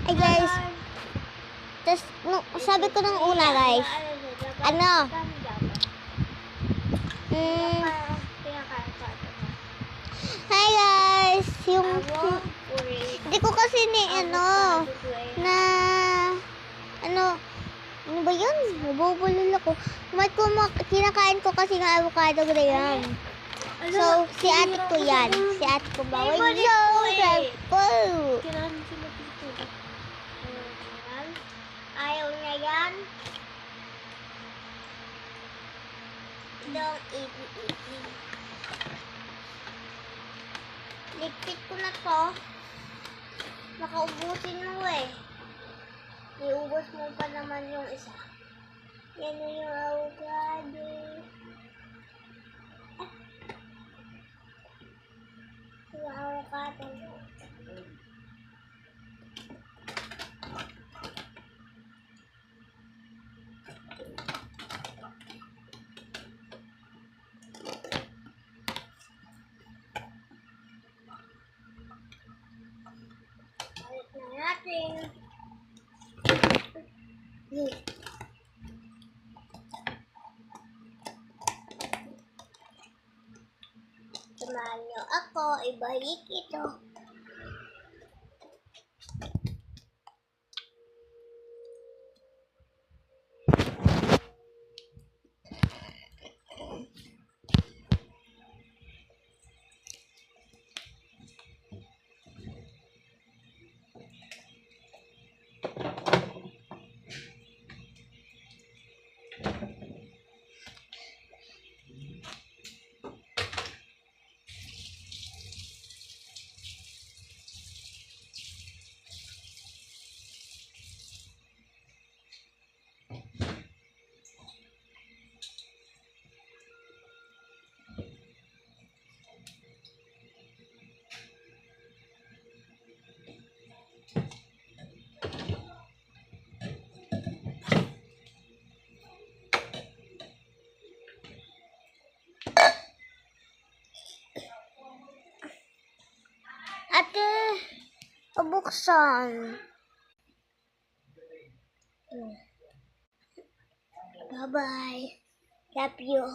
Ay guys, tas sabi ko nung una guys, hi guys, hindi ko kasi ano ba yun? Nabubulol ako. Kinakain ko kasi ng avocado graham. So, si ate ko yan. Si ate ko bawal. Ayaw niya yan. Don't eat. Lipit ko na to. Nakaubusin mo eh. Iubos mo pa naman yung isa. Yan na yung avocado. Yung avocado. Balik na natin. Samahan niyo ako, ibalik ito. Ate, pabuksan. Bye-bye. Love you.